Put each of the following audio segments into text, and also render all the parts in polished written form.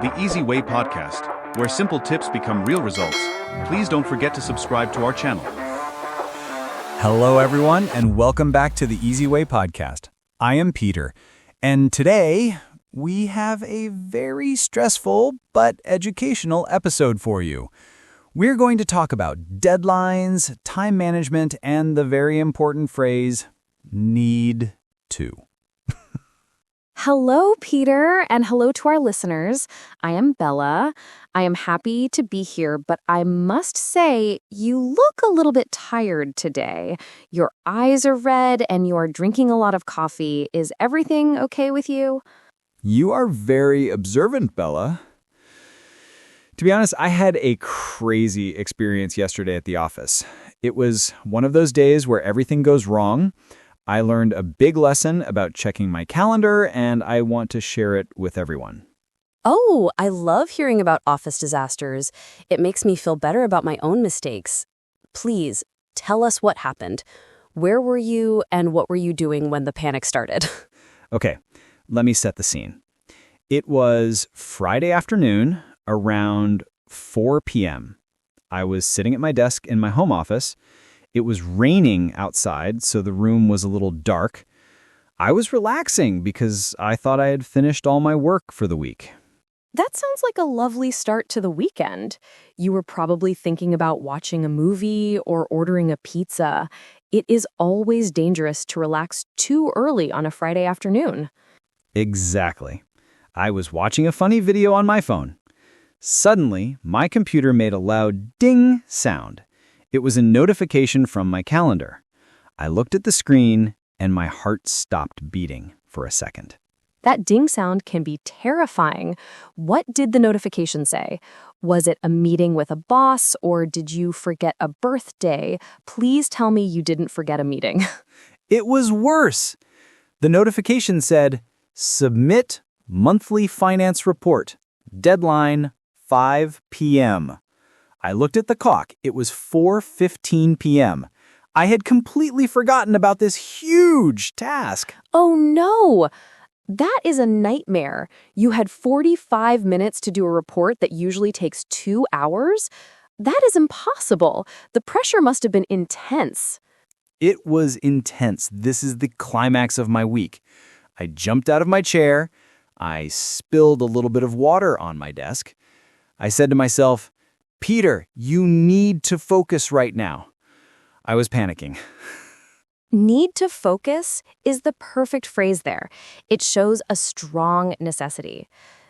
the Easy Way podcast, where simple tips become real results. Please don't forget to subscribe to our channel. Hello, everyone, and welcome back to the Easy Way podcast. I am Peter, and today we have a very stressful but educational episode for you. We're going to talk about deadlines, time management, and the very important phrase, need to. Hello, Peter, and hello to our listeners. I am Bella. I am happy to be here, but I must say you look a little bit tired today. Your eyes are red and you're drinking a lot of coffee. Is everything okay with you? You are very observant, Bella. To be honest, I had a crazy experience yesterday at the office. It was one of those days where everything goes wrong. I learned a big lesson about checking my calendar, and I want to share it with everyone. Oh, I love hearing about office disasters. It makes me feel better about my own mistakes. Please, tell us what happened. Where were you and what were you doing when the panic started? Okay, let me set the scene. It was Friday afternoon around 4 p.m. I was sitting at my desk in my home office. It was raining outside, so the room was a little dark. I was relaxing because I thought I had finished all my work for the week. That sounds like a lovely start to the weekend. You were probably thinking about watching a movie or ordering a pizza. It is always dangerous to relax too early on a Friday afternoon. Exactly. I was watching a funny video on my phone. Suddenly, my computer made a loud ding sound. It was a notification from my calendar. I looked at the screen, and my heart stopped beating for a second. That ding sound can be terrifying. What did the notification say? Was it a meeting with a boss, or did you forget a birthday? Please tell me you didn't forget a meeting. It was worse. The notification said, "Submit monthly finance report. Deadline 5 p.m." I looked at the clock. It was 4:15 p.m. I had completely forgotten about this huge task. Oh no! That is a nightmare. You had 45 minutes to do a report that usually takes 2 hours? That is impossible. The pressure must have been intense. It was intense. This is the climax of my week. I jumped out of my chair. I spilled a little bit of water on my desk. I said to myself, "Peter, you need to focus right now." I was panicking. Need to focus is the perfect phrase there. It shows a strong necessity.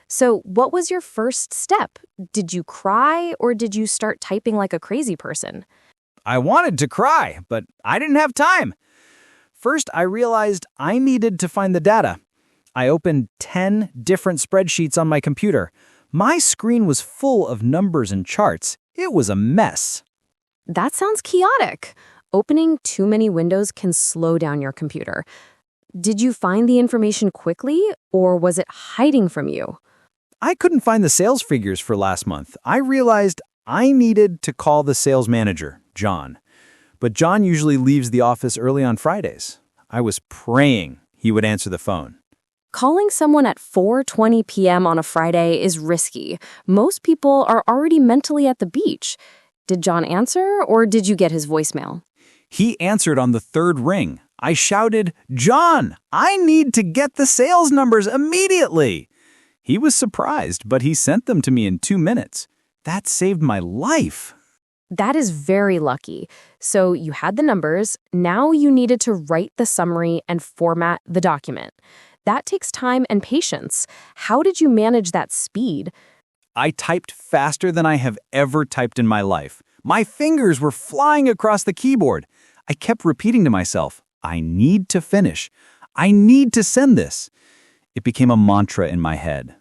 So what was your first step? Did you cry or did you start typing like a crazy person? I wanted to cry, but I didn't have time. First, I realized I needed to find the data. I opened 10 different spreadsheets on my computer. My screen was full of numbers and charts. It was a mess. That sounds chaotic. Opening too many windows can slow down your computer. Did you find the information quickly, or was it hiding from you? I couldn't find the sales figures for last month. I realized I needed to call the sales manager, John. But John usually leaves the office early on Fridays. I was praying he would answer the phone. Calling someone at 4:20 p.m. on a Friday is risky. Most people are already mentally at the beach. Did John answer, or did you get his voicemail? He answered on the third ring. I shouted, "John, I need to get the sales numbers immediately." He was surprised, but he sent them to me in 2 minutes. That saved my life. That is very lucky. So you had the numbers. Now you needed to write the summary and format the document. That takes time and patience. How did you manage that speed? I typed faster than I have ever typed in my life. My fingers were flying across the keyboard. I kept repeating to myself, "I need to finish. I need to send this." It became a mantra in my head.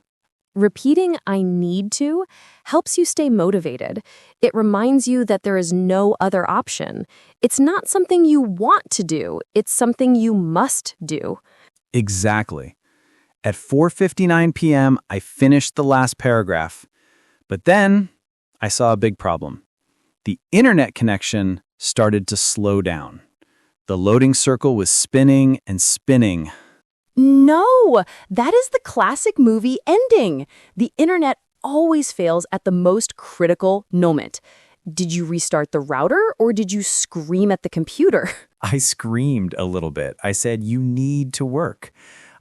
Repeating "I need to" helps you stay motivated. It reminds you that there is no other option. It's not something you want to do. It's something you must do. Exactly. At 4:59 p.m., I finished the last paragraph. But then I saw a big problem. The internet connection started to slow down. The loading circle was spinning and spinning. No, that is the classic movie ending. The internet always fails at the most critical moment. Did you restart the router or did you scream at the computer? I screamed a little bit. I said, you need to work.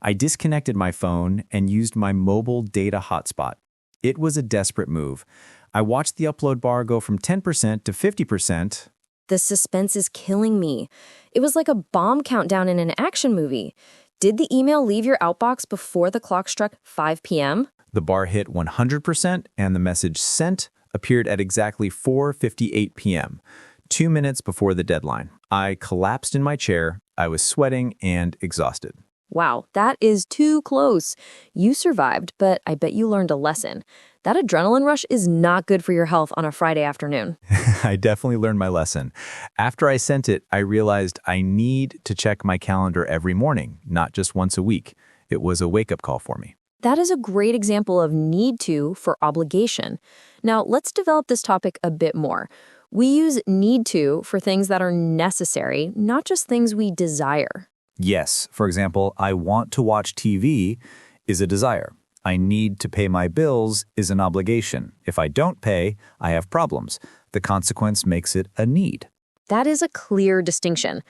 I disconnected my phone and used my mobile data hotspot. It was a desperate move. I watched the upload bar go from 10% to 50%. The suspense is killing me. It was like a bomb countdown in an action movie. Did the email leave your outbox before the clock struck 5 p.m.? The bar hit 100% and the message sent appeared at exactly 4:58 p.m., 2 minutes before the deadline. I collapsed in my chair. I was sweating and exhausted. Wow, that is too close. You survived, but I bet you learned a lesson. That adrenaline rush is not good for your health on a Friday afternoon. I definitely learned my lesson. After I sent it, I realized I need to check my calendar every morning, not just once a week. It was a wake-up call for me. That is a great example of need to for obligation. Now, let's develop this topic a bit more. We use need to for things that are necessary, not just things we desire. Yes, for example, I want to watch TV is a desire. I need to pay my bills is an obligation. If I don't pay, I have problems. The consequence makes it a need. That is a clear distinction.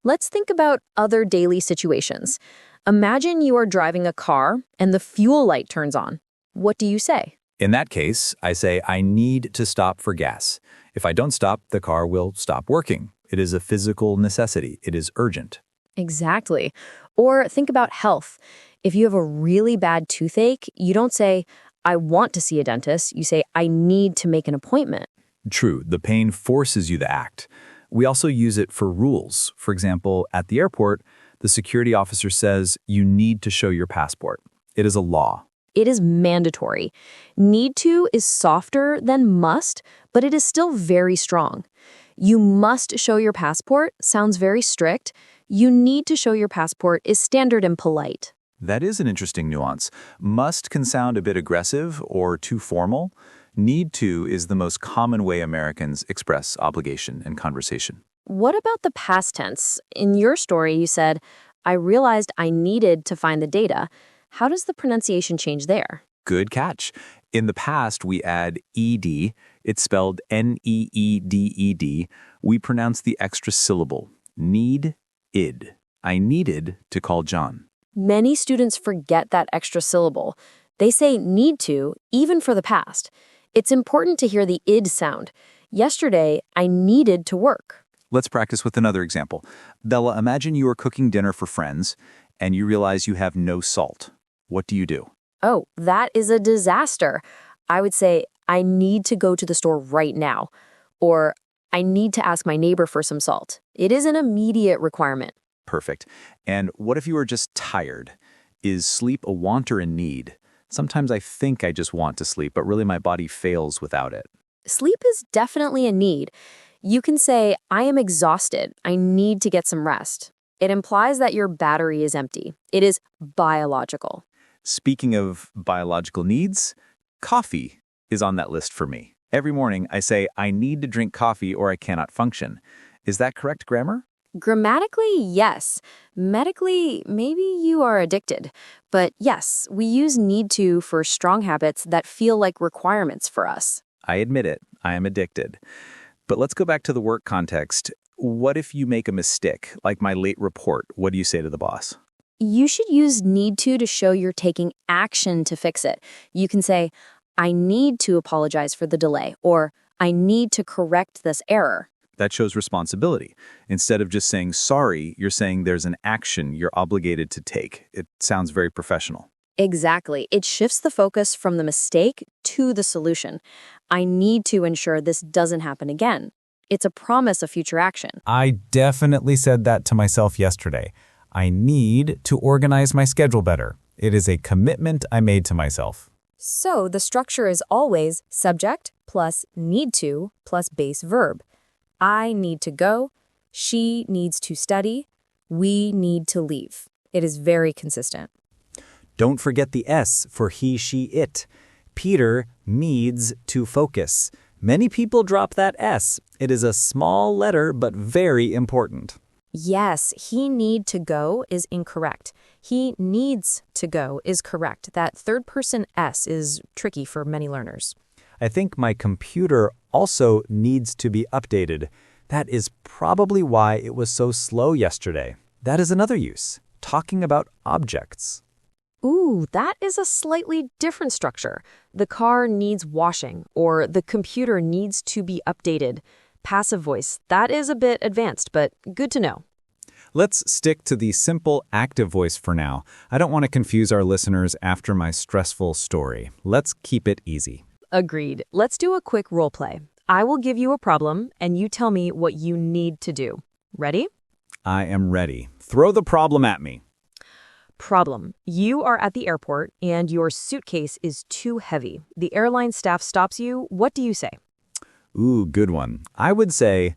Let's think about other daily situations. Imagine you are driving a car and the fuel light turns on. What do you say? In that case, I say I need to stop for gas. If I don't stop, the car will stop working. It is a physical necessity. It is urgent. Exactly. Or think about health. If you have a really bad toothache, you don't say, I want to see a dentist. You say, I need to make an appointment. True, the pain forces you to act. We also use it for rules. For example, at the airport, the security officer says you need to show your passport. It is a law. It is mandatory. Need to is softer than must, but it is still very strong. You must show your passport sounds very strict. You need to show your passport is standard and polite. That is an interesting nuance. Must can sound a bit aggressive or too formal. Need to is the most common way Americans express obligation in conversation. What about the past tense? In your story, you said, I realized I needed to find the data. How does the pronunciation change there? Good catch. In the past, we add ed. It's spelled Needed. We pronounce the extra syllable. Need-id. I needed to call John. Many students forget that extra syllable. They say need to, even for the past. It's important to hear the id sound. Yesterday, I needed to work. Let's practice with another example. Bella, imagine you are cooking dinner for friends and you realize you have no salt. What do you do? Oh, that is a disaster. I would say, I need to go to the store right now. Or, I need to ask my neighbor for some salt. It is an immediate requirement. Perfect. And what if you are just tired? Is sleep a want or a need? Sometimes I think I just want to sleep, but really my body fails without it. Sleep is definitely a need. You can say, I am exhausted. I need to get some rest. It implies that your battery is empty. It is biological. Speaking of biological needs, coffee is on that list for me. Every morning I say, I need to drink coffee or I cannot function. Is that correct grammar? Grammatically, yes. Medically, maybe you are addicted. But yes, we use need to for strong habits that feel like requirements for us. I admit it. I am addicted. But let's go back to the work context. What if you make a mistake, like my late report? What do you say to the boss? You should use need to show you're taking action to fix it. You can say, I need to apologize for the delay, or I need to correct this error. That shows responsibility. Instead of just saying sorry, you're saying there's an action you're obligated to take. It sounds very professional. Exactly. It shifts the focus from the mistake to the solution. I need to ensure this doesn't happen again. It's a promise of future action. I definitely said that to myself yesterday. I need to organize my schedule better. It is a commitment I made to myself. So the structure is always subject plus need to plus base verb. I need to go, she needs to study, we need to leave. It is very consistent. Don't forget the S for he, she, it. Peter needs to focus. Many people drop that S. It is a small letter, but very important. Yes, he need to go is incorrect. He needs to go is correct. That third person S is tricky for many learners. I think my computer also needs to be updated. That is probably why it was so slow yesterday. That is another use, talking about objects. Ooh, that is a slightly different structure. The car needs washing, or the computer needs to be updated. Passive voice, that is a bit advanced, but good to know. Let's stick to the simple active voice for now. I don't want to confuse our listeners after my stressful story. Let's keep it easy. Agreed. Let's do a quick role play. I will give you a problem, and you tell me what you need to do. Ready? I am ready. Throw the problem at me. Problem. You are at the airport, and your suitcase is too heavy. The airline staff stops you. What do you say? Ooh, good one. I would say,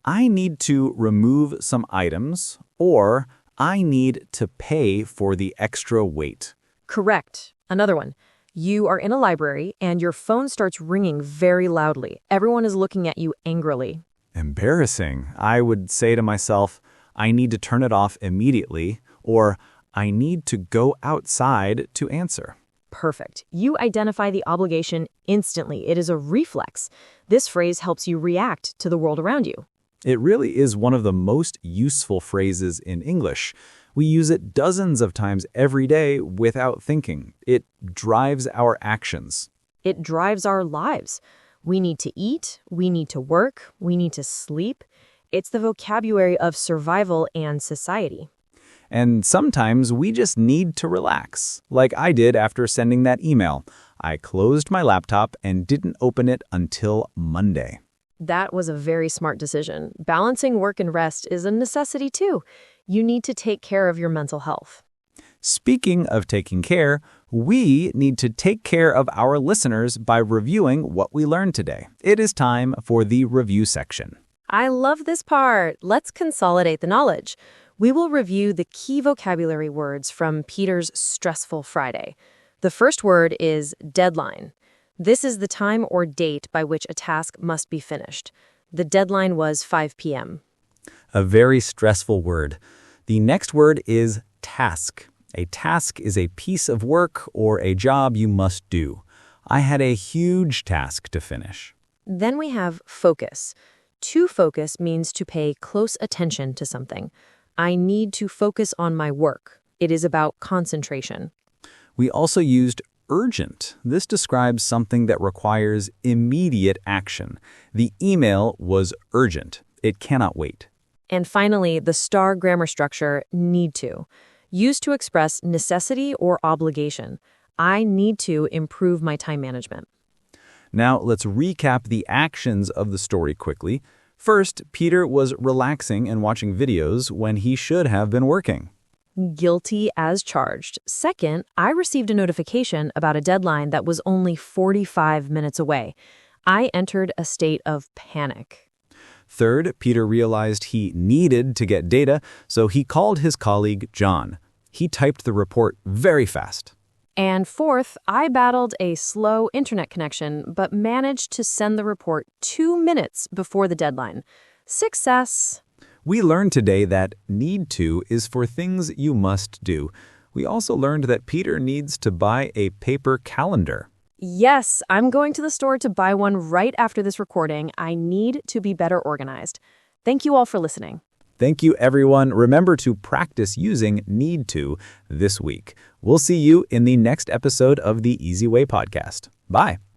I need to remove some items, or I need to pay for the extra weight. Correct. Another one. You are in a library, and your phone starts ringing very loudly. Everyone is looking at you angrily. Embarrassing. I would say to myself, I need to turn it off immediately, or I need to go outside to answer. Perfect. You identify the obligation instantly. It is a reflex. This phrase helps you react to the world around you. It really is one of the most useful phrases in English. We use it dozens of times every day without thinking. It drives our actions. It drives our lives. We need to eat, we need to work, we need to sleep. It's the vocabulary of survival and society. And sometimes we just need to relax, like I did after sending that email. I closed my laptop and didn't open it until Monday. That was a very smart decision. Balancing work and rest is a necessity too. You need to take care of your mental health. Speaking of taking care, we need to take care of our listeners by reviewing what we learned today. It is time for the review section. I love this part. Let's consolidate the knowledge. We will review the key vocabulary words from Peter's Stressful Friday. The first word is deadline. This is the time or date by which a task must be finished. The deadline was 5 p.m. A very stressful word. The next word is task. A task is a piece of work or a job you must do. I had a huge task to finish. Then we have focus. To focus means to pay close attention to something. I need to focus on my work. It is about concentration. We also used urgent. This describes something that requires immediate action. The email was urgent. It cannot wait. And finally, the star grammar structure, need to, used to express necessity or obligation. I need to improve my time management. Now, let's recap the actions of the story quickly. First, Peter was relaxing and watching videos when he should have been working. Guilty as charged. Second, I received a notification about a deadline that was only 45 minutes away. I entered a state of panic. Third, Peter realized he needed to get data, so he called his colleague, John. He typed the report very fast. And fourth, I battled a slow internet connection, but managed to send the report 2 minutes before the deadline. Success! We learned today that need to is for things you must do. We also learned that Peter needs to buy a paper calendar. Yes, I'm going to the store to buy one right after this recording. I need to be better organized. Thank you all for listening. Thank you, everyone. Remember to practice using need to this week. We'll see you in the next episode of the Easy Way podcast. Bye.